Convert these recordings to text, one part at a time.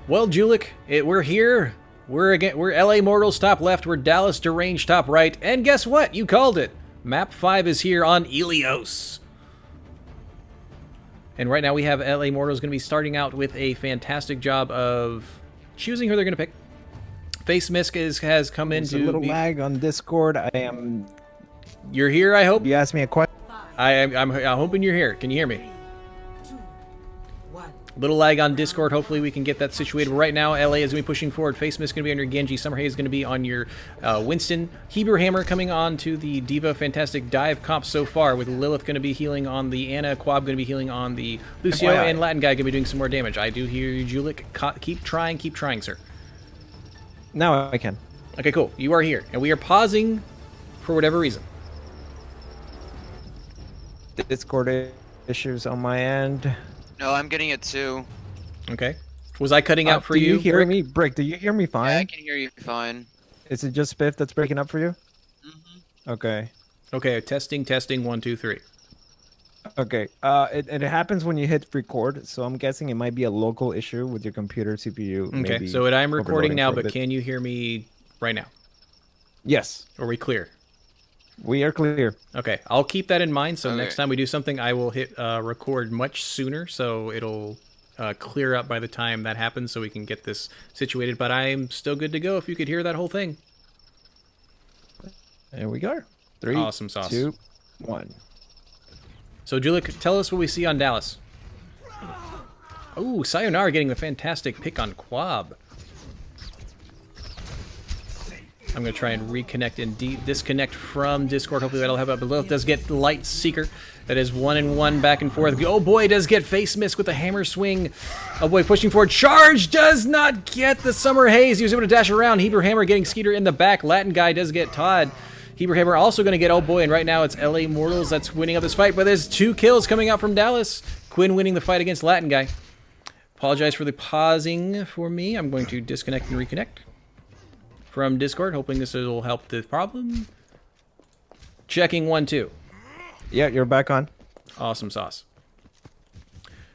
Well, Julik, we're here. We're LA Mortals top left. We're Dallas Deranged top right. And guess what? You called it. Map 5 is here on Illios. And right now we have LA Mortals going to be starting out with a fantastic job of choosing who they're going to pick. Face Misk has come in There's to a little lag on Discord. I am. You're here, I hope? You asked me a question. I'm hoping you're here. Can you hear me? Little lag on Discord. Hopefully we can get that situated. Right now, LA is going to be pushing forward. Face Mist is going to be on your Genji. Summerhaze is going to be on your Winston. Hebrew Hammer coming on to the Diva. Fantastic dive comp so far, with Lilith going to be healing on the Ana. Quab going to be healing on the Lucio. FYI. And Latin Guy going to be doing some more damage. I do hear you, Julik. Keep trying, sir. Now I can. Okay, cool. You are here. And we are pausing for whatever reason. Discord issues on my end. No, I'm getting it too. Okay. Was I cutting out for you? Do you hear Rick? me? Brick, do you hear me fine? Yeah, I can hear you fine. Is it just Spiff that's breaking up for you? Mm-hmm. Okay. Okay, testing, 1, 2, 3. Okay. It happens when you hit record, so I'm guessing it might be a local issue with your computer CPU. Okay, maybe so I'm recording overloading now, for a but bit. can you hear me right now? Yes, Are we clear? we are clear. Okay, I'll keep that in mind, so Okay. next time we do something, I will hit record much sooner, so it'll clear up by the time that happens, so we can get this situated, but I'm still good to go if you could hear that whole thing. There we go. 3, Awesome sauce. 2, 1. So, Julik, tell us what we see on Dallas. Oh, Sayonara getting the fantastic pick on Quab. I'm going to try and reconnect and disconnect from Discord. Hopefully that'll help out. But Lilith does get Light Seeker. That is 1-1 back and forth. Oh boy, does get Face Mist with the hammer swing. Oh boy, pushing forward. Charge does not get the Summer Haze. He was able to dash around. Hebrew Hammer getting Skeeter in the back. Latin Guy does get Todd. Hebrew Hammer also going to get Oh boy, and right now it's LA Mortals that's winning up this fight. But there's 2 kills coming out from Dallas. Quinn winning the fight against Latin Guy. Apologize for the pausing for me. I'm going to disconnect and reconnect from Discord, hoping this will help the problem. Checking 1, 2. Yeah, you're back on. Awesome sauce.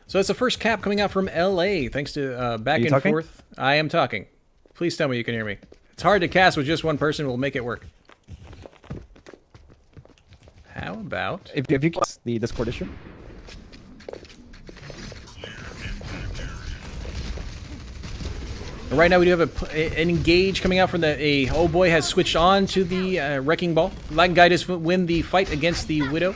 So it's the first cap coming out from LA, thanks to back you and talking? forth. I am talking. Please tell me you can hear me. It's hard to cast with just one person. We'll make it work. How about... If you can the Discord issue. Right now we do have an engage coming out from the... Oh boy has switched on to the Wrecking Ball. Latin Guy does win the fight against the Widow.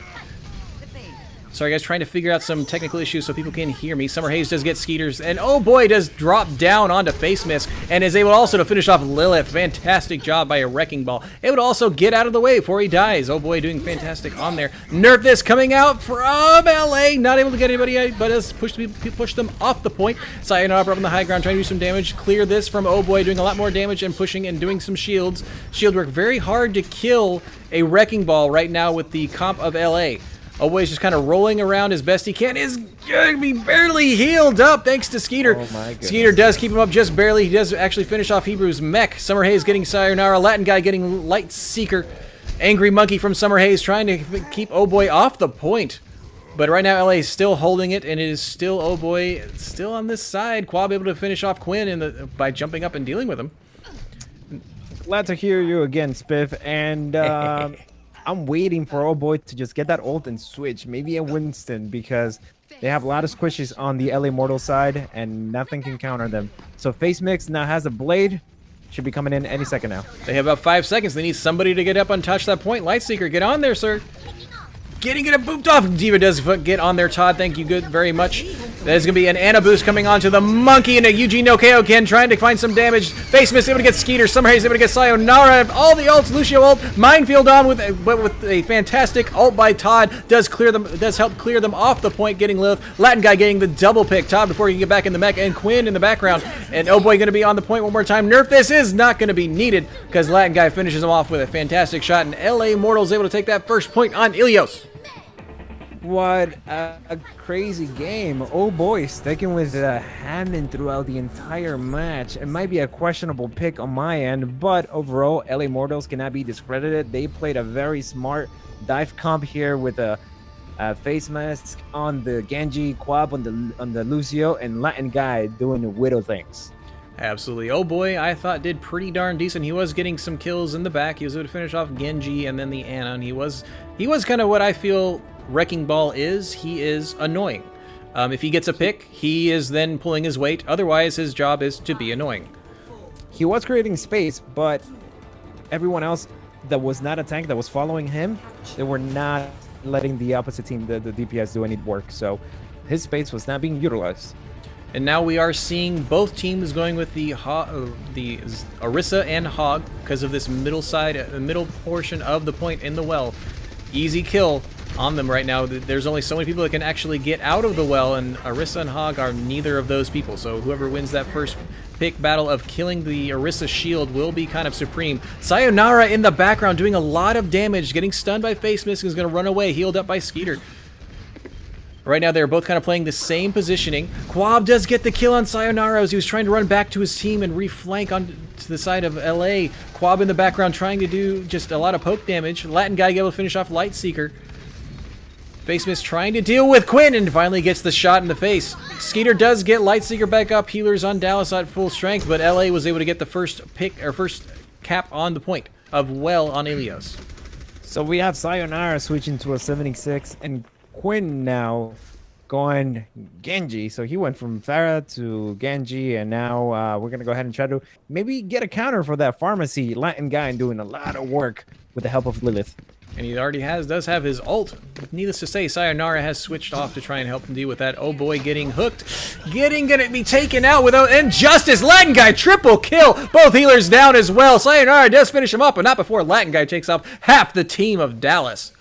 Sorry guys, trying to figure out some technical issues so people can hear me. Summer Haze does get Skeeters, and oh boy does drop down onto Face Mist, and is able also to finish off Lilith. Fantastic job by a Wrecking Ball. Able to also get out of the way before he dies. Oh boy, doing fantastic on there. Nerf this coming out from LA, not able to get anybody, but has pushed them off the point. Sayonara up on the high ground, trying to do some damage. Clear this from Oh boy, doing a lot more damage and pushing and doing some shields. Shield work very hard to kill a Wrecking Ball right now with the comp of LA. Oh boy, he's just kind of rolling around as best he can. Is going to be barely healed up thanks to Skeeter. Oh my goodness. Skeeter does keep him up just barely. He does actually finish off Hebrew's mech. Summer Haze getting Sayonara. Latin Guy getting Light Seeker. Angry Monkey from Summer Haze trying to keep Oh boy off the point. But right now LA is still holding it, and it is still Oh boy still on this side. Quab able to finish off Quinn by jumping up and dealing with him. Glad to hear you again, Spiff. And I'm waiting for Oh boy to just get that ult and switch. Maybe a Winston, because they have a lot of squishes on the LA Mortal side, and nothing can counter them. So Face Mix now has a blade. Should be coming in any second now. They have about 5 seconds. They need somebody to get up and touch that point. Light Seeker, get on there, sir. Getting it booped off. Diva does get on there, Todd. Thank you good very much. There's going to be an Ana boost coming on to the Monkey, and a Eugene no KO Ken trying to find some damage. Face Mist able to get Skeeter. Summer Haze able to get Sayonara. All the ults. Lucio ult. Minefield on with a fantastic ult by Todd. Does help clear them off the point, getting Lilith. Latin Guy getting the double pick. Todd before he can get back in the mech, and Quinn in the background. And Oh boy going to be on the point one more time. Nerf this is not going to be needed, because Latin Guy finishes him off with a fantastic shot, and LA Mortals able to take that first point on Illios. What a crazy game. Oh boy, sticking with Hammond throughout the entire match. It might be a questionable pick on my end, but overall, LA Mortals cannot be discredited. They played a very smart dive comp here with a face mask on the Genji, Quab on the Lucio, and Latin Guy doing the Widow things. Absolutely. Oh boy, I thought did pretty darn decent. He was getting some kills in the back. He was able to finish off Genji and then the Ana. And he was kind of what I feel Wrecking Ball is. He is annoying. If he gets a pick, he is then pulling his weight. Otherwise, his job is to be annoying. He was creating space, but everyone else that was not a tank that was following him, they were not letting the opposite team, the DPS, do any work. So his space was not being utilized. And now we are seeing both teams going with the Orisa and Hog because of this middle portion of the point in the well. Easy kill on them right now. There's only so many people that can actually get out of the well, and Orisa and Hog are neither of those people. So whoever wins that first pick battle of killing the Orisa shield will be kind of supreme. Sayonara in the background doing a lot of damage, getting stunned by Face Mist, is going to run away, healed up by Skeeter. Right now, they're both kind of playing the same positioning. Quab does get the kill on Sayonara as he was trying to run back to his team and reflank on to the side of LA. Quab in the background trying to do just a lot of poke damage. Latin guy able to finish off Lightseeker. Face Mist trying to deal with Quinn and finally gets the shot in the face. Skeeter does get Lightseeker back up. Healers on Dallas at full strength, but LA was able to get the first cap on the point of well on Illios. So we have Sayonara switching to a 76 and Quinn now going Genji. So he went from Pharah to Genji, and now we're going to go ahead and try to maybe get a counter for that pharmacy. Latin guy and doing a lot of work with the help of Lilith. And he already does have his ult. Needless to say, Sayonara has switched off to try and help him deal with that. Oh boy, getting hooked. Gonna be taken out without injustice. Latin guy, triple kill. Both healers down as well. Sayonara does finish him up, but not before Latin guy takes off half the team of Dallas.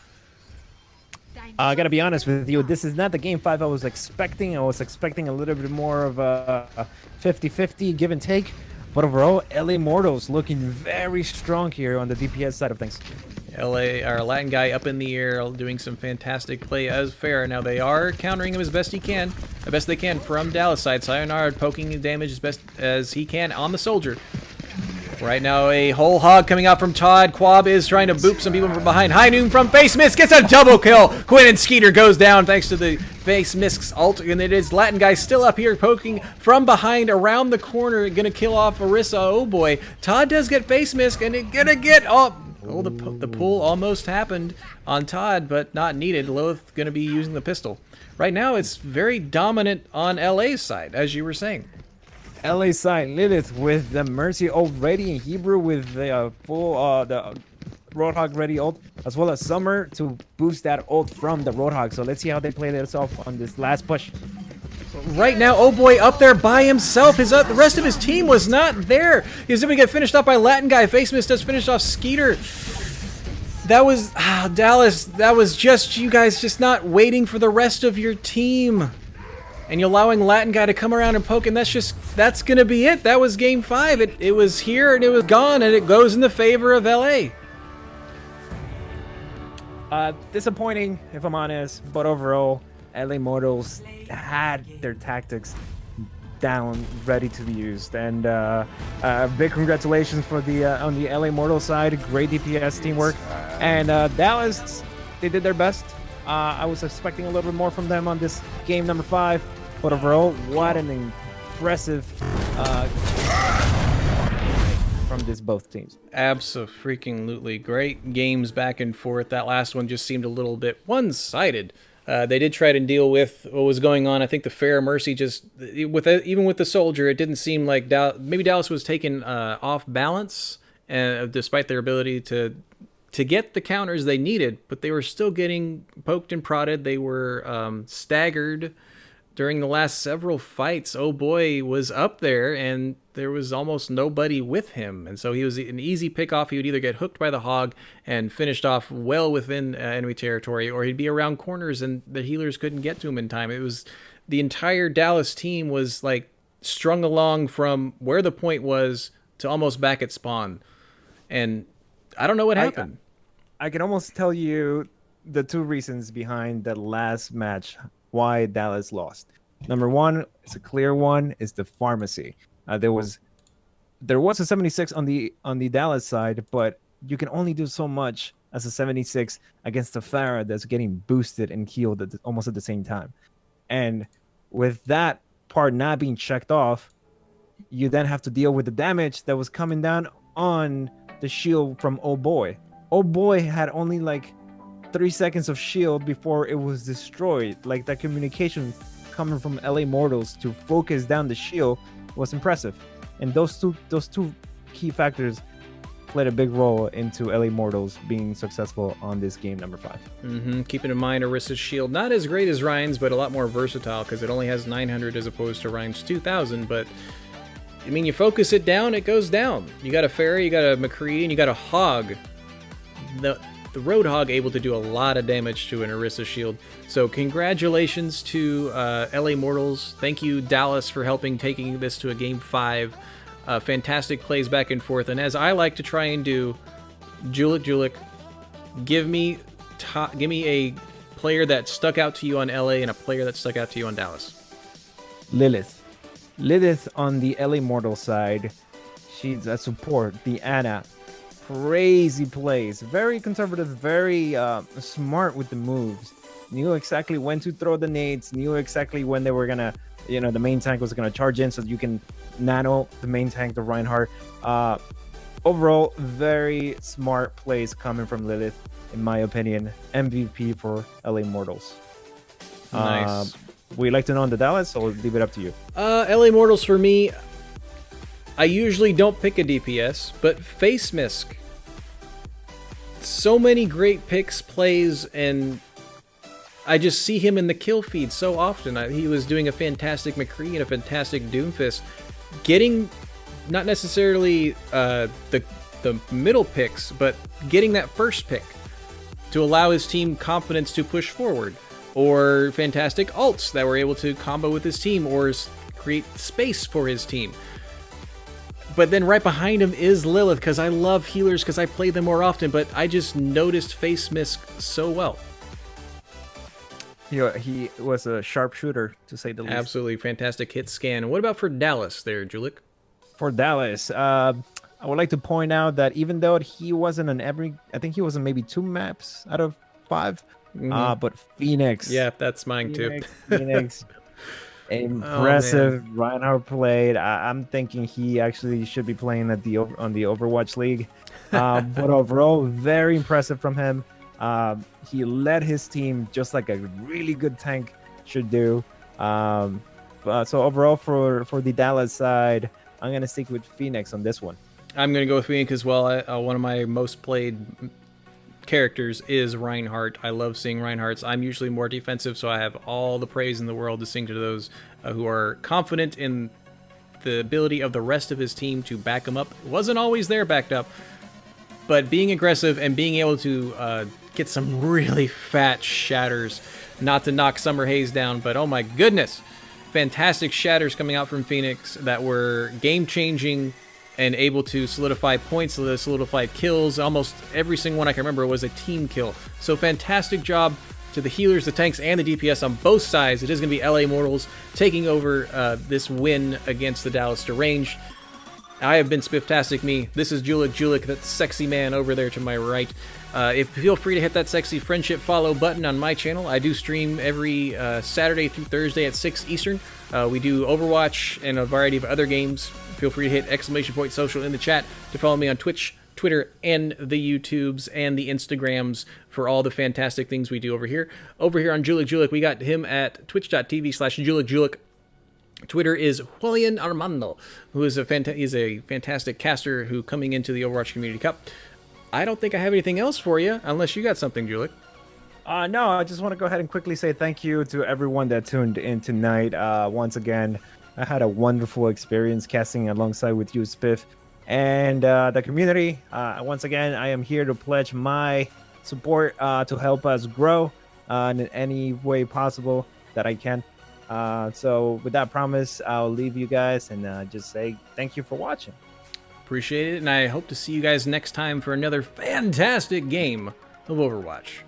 I gotta be honest with you, this is not the game 5 I was expecting. I was expecting a little bit more of a 50-50 give and take. But overall, LA Mortals looking very strong here on the DPS side of things. Latin guy up in the air doing some fantastic play as fair. Now they are countering him as best they can from Dallas side. Sayonara poking damage as best as he can on the soldier. Right now, a whole hog coming out from Todd. Quab is trying to boop some people from behind. High Noon from Face Mist gets a double kill. Quinn and Skeeter goes down thanks to the Face Mist's ult. And it is Latin guy still up here poking from behind around the corner. Gonna kill off Orisa. Oh boy. Todd does get Face Mist and it gonna get up. Oh, the pull almost happened on Todd, but not needed. Lilith gonna be using the pistol. Right now, it's very dominant on LA's side, as you were saying. LA side, Lilith with the Mercy already in Hebrew with the full the Roadhog ready ult, as well as Summer to boost that ult from the Roadhog. So let's see how they play this off on this last push. Right now, oh boy, up there by himself. The rest of his team was not there. He's going to get finished off by Latin guy. Face Mist does finish off Skeeter. That was Dallas. That was just you guys just not waiting for the rest of your team. And you're allowing Latin guy to come around and poke, and that's gonna be it. That was game 5. It was here and it was gone, and it goes in the favor of LA. Disappointing, if I'm honest, but overall, LA Mortals had their tactics down, ready to be used. And big congratulations for the on the LA Mortals side. Great DPS teamwork. And Dallas, they did their best. I was expecting a little bit more from them on this game number 5. But overall, what an impressive from both teams. Absolutely great games back and forth. That last one just seemed a little bit one-sided. They did try to deal with what was going on. I think the Fair Mercy even with the soldier, it didn't seem like maybe Dallas was taken off balance, despite their ability to get the counters they needed, but they were still getting poked and prodded. They were staggered during the last several fights. Oh boy was up there, and there was almost nobody with him. And so he was an easy pick-off. He would either get hooked by the hog and finished off well within enemy territory, or he'd be around corners and the healers couldn't get to him in time. It was the entire Dallas team was like strung along from where the point was to almost back at spawn. And I don't know what happened. I can almost tell you the 2 reasons behind the last match why Dallas lost. Number 1, it's a clear one, is the pharmacy. There was a 76 on the Dallas side, but you can only do so much as a 76 against a Pharah that's getting boosted and healed almost at the same time. And with that part not being checked off, you then have to deal with the damage that was coming down on the shield from Oh Boy. Oh Boy had only like 3 seconds of shield before it was destroyed. Like that communication coming from LA Mortals to focus down the shield was impressive. And those two key factors played a big role into LA Mortals being successful on this game number 5. Keeping in mind Orissa's shield, not as great as Ryan's, but a lot more versatile because it only has 900 as opposed to Ryan's 2000. But I mean, you focus it down, it goes down. You got a Fairy, you got a McCree, and you got a Hog. The Roadhog able to do a lot of damage to an Orisa shield. So congratulations to LA Mortals. Thank you, Dallas, for helping taking this to a game 5. Fantastic plays back and forth. And as I like to try and do, Julik, give me a player that stuck out to you on LA and a player that stuck out to you on Dallas. Lilith on the LA Mortal side, she's a support. The Ana, crazy plays, very conservative, very smart with the moves. Knew exactly when to throw the nades, knew exactly when they were gonna, the main tank was gonna charge in, so you can nano the main tank, the Reinhardt. Overall, very smart plays coming from Lilith, in my opinion. MVP for LA Mortals. Nice. We'd like to know on the Dallas, so we'll leave it up to you. LA Mortals for me, I usually don't pick a DPS, but Face Misk. So many great picks, plays, and I just see him in the kill feed so often. He was doing a fantastic McCree and a fantastic Doomfist. Getting, not necessarily the middle picks, but getting that first pick to allow his team confidence to push forward. Or fantastic ults that were able to combo with his team or create space for his team. But then right behind him is Lilith, because I love healers because I play them more often, but I just noticed Face Misk so well. He was a sharpshooter, to say the least. Absolutely fantastic hit scan. What about for Dallas there, Julik? For Dallas, I would like to point out that even though he wasn't on I think he was on maybe 2 maps out of 5. But Phoenix. Yeah, that's mine too. Phoenix. Impressive. Reinhardt played. I'm thinking he actually should be playing on the Overwatch League. But overall, very impressive from him. He led his team just like a really good tank should do. So overall, for the Dallas side, I'm gonna stick with Phoenix on this one. I'm gonna go with Phoenix as well. One of my most played characters is Reinhardt. I love seeing Reinhardts. I'm usually more defensive, so I have all the praise in the world to sing to those who are confident in the ability of the rest of his team to back him up. It wasn't always there backed up, but being aggressive and being able to get some really fat shatters, not to knock Summer Haze down, but oh my goodness, fantastic shatters coming out from Phoenix that were game-changing and able to solidify points, solidify kills. Almost every single one I can remember was a team kill. So fantastic job to the healers, the tanks, and the DPS on both sides. It is going to be LA Mortals taking over this win against the Dallas Deranged. I have been Spifftastic Me. This is Julik, that sexy man over there to my right. Feel free to hit that sexy friendship follow button on my channel. I do stream every Saturday through Thursday at 6 Eastern. We do Overwatch and a variety of other games. Feel free to hit ! Social in the chat to follow me on Twitch, Twitter, and the YouTubes and the Instagrams for all the fantastic things we do over here. Over here on Julik, we got him at twitch.tv/Julik. Twitter is Julian Armando, who is he's a fantastic caster who coming into the Overwatch Community Cup. I don't think I have anything else for you, unless you got something, Julik. No, I just want to go ahead and quickly say thank you to everyone that tuned in tonight. Once again, I had a wonderful experience casting alongside with you, Spiff, and the community. Once again, I am here to pledge my support to help us grow in any way possible that I can. So with that promise, I'll leave you guys and just say thank you for watching. Appreciate it, and I hope to see you guys next time for another fantastic game of Overwatch.